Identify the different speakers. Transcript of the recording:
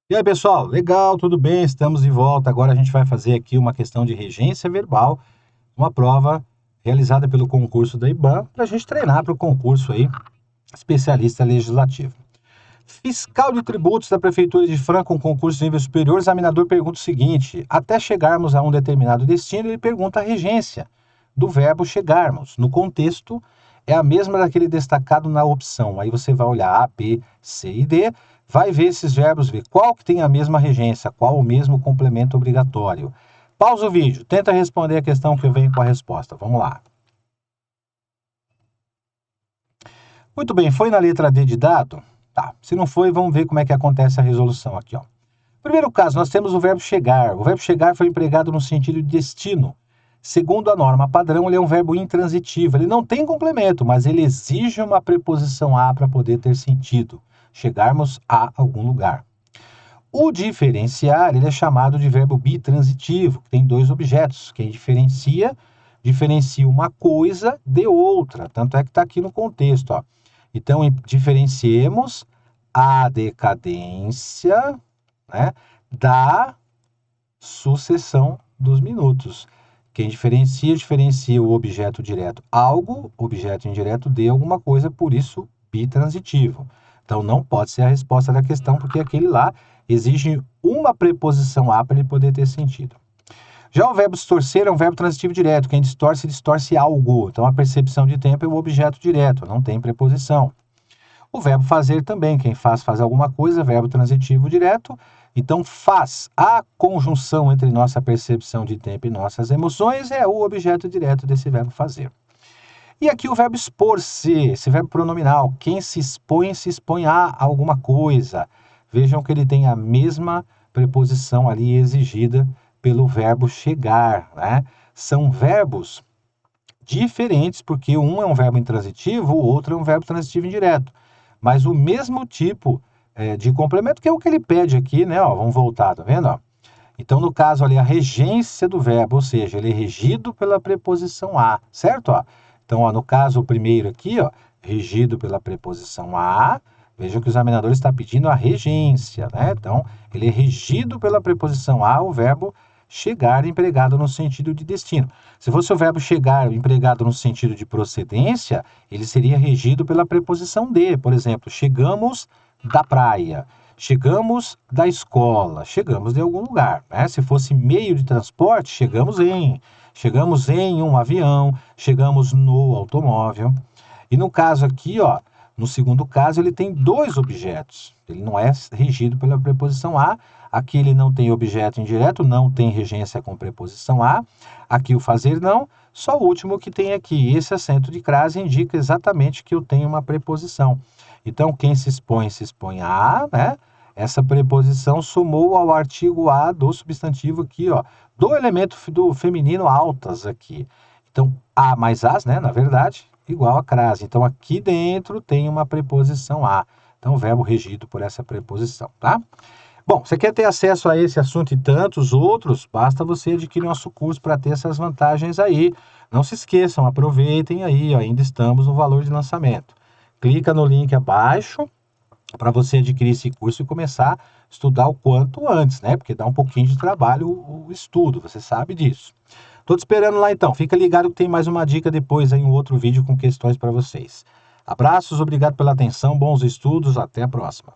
Speaker 1: E aí, pessoal? Legal, tudo bem? Estamos de volta. Agora a gente vai fazer aqui uma questão de regência verbal, uma prova realizada pelo concurso da IBAN, para a gente treinar para o concurso aí, especialista legislativo. Fiscal de tributos da Prefeitura de Franca, com concurso de nível superior, o examinador pergunta o seguinte: até chegarmos a um determinado destino, ele pergunta a regência do verbo chegarmos. No contexto, é a mesma daquele destacado na opção. Aí você vai olhar A, B, C e D, vai ver esses verbos, ver qual que tem a mesma regência, qual o mesmo complemento obrigatório. Pausa o vídeo, tenta responder a questão que eu venho com a resposta. Vamos lá. Muito bem, foi na letra D de dado? Tá, se não foi, vamos ver como é que acontece a resolução aqui, ó. Primeiro caso, nós temos o verbo chegar. O verbo chegar foi empregado no sentido de destino. Segundo a norma padrão, ele é um verbo intransitivo. Ele não tem complemento, mas ele exige uma preposição a para poder ter sentido. Chegarmos a algum lugar. O diferenciar, ele é chamado de verbo bitransitivo, que tem dois objetos. Quem diferencia uma coisa de outra. Tanto é que está aqui no contexto, ó. Então, diferenciemos a decadência, né, da sucessão dos minutos. Quem diferencia o objeto direto algo, objeto indireto de alguma coisa, por isso bitransitivo. Então não pode ser a resposta da questão, porque aquele lá exige uma preposição a para ele poder ter sentido. Já o verbo distorcer é um verbo transitivo direto. Quem distorce, distorce algo. Então a percepção de tempo é o objeto direto, não tem preposição. O verbo fazer também, quem faz alguma coisa, verbo transitivo direto. Então, faz. A conjunção entre nossa percepção de tempo e nossas emoções é o objeto direto desse verbo fazer. E aqui o verbo expor-se, esse verbo pronominal. Quem se expõe a alguma coisa. Vejam que ele tem a mesma preposição ali exigida pelo verbo chegar, né? São verbos diferentes, porque um é um verbo intransitivo, o outro é um verbo transitivo indireto. Mas o mesmo tipo de complemento, que é o que ele pede aqui, né? Ó, vamos voltar, tá vendo? Ó? Então, no caso ali, a regência do verbo, ou seja, ele é regido pela preposição a, certo? Ó? Então, ó, no caso, o primeiro aqui, ó, regido pela preposição a, vejam que o examinador está pedindo a regência, né? Então, ele é regido pela preposição a, o verbo chegar empregado no sentido de destino. Se fosse o verbo chegar empregado no sentido de procedência, ele seria regido pela preposição de. Por exemplo, chegamos da praia, chegamos da escola, chegamos de algum lugar, né? Se fosse meio de transporte, chegamos em um avião, chegamos no automóvel. E no caso aqui, ó, no segundo caso, ele tem dois objetos. Ele não é regido pela preposição a. Aqui ele não tem objeto indireto, não tem regência com preposição a. Aqui o fazer não. Só o último que tem aqui. Esse acento de crase indica exatamente que eu tenho uma preposição. Então, quem se expõe a, né? Essa preposição somou ao artigo a do substantivo aqui, ó, do elemento do feminino altas aqui. Então, a mais as, né, na verdade, igual a crase. Então, aqui dentro tem uma preposição a. Então, verbo regido por essa preposição, tá? Bom, você quer ter acesso a esse assunto e tantos outros? Basta você adquirir nosso curso para ter essas vantagens aí. Não se esqueçam, aproveitem aí, ó, ainda estamos no valor de lançamento. Clica no link abaixo para você adquirir esse curso e começar a estudar o quanto antes, né? Porque dá um pouquinho de trabalho o estudo, você sabe disso. Tô te esperando lá então. Fica ligado que tem mais uma dica depois em um outro vídeo com questões para vocês. Abraços, obrigado pela atenção, bons estudos, até a próxima.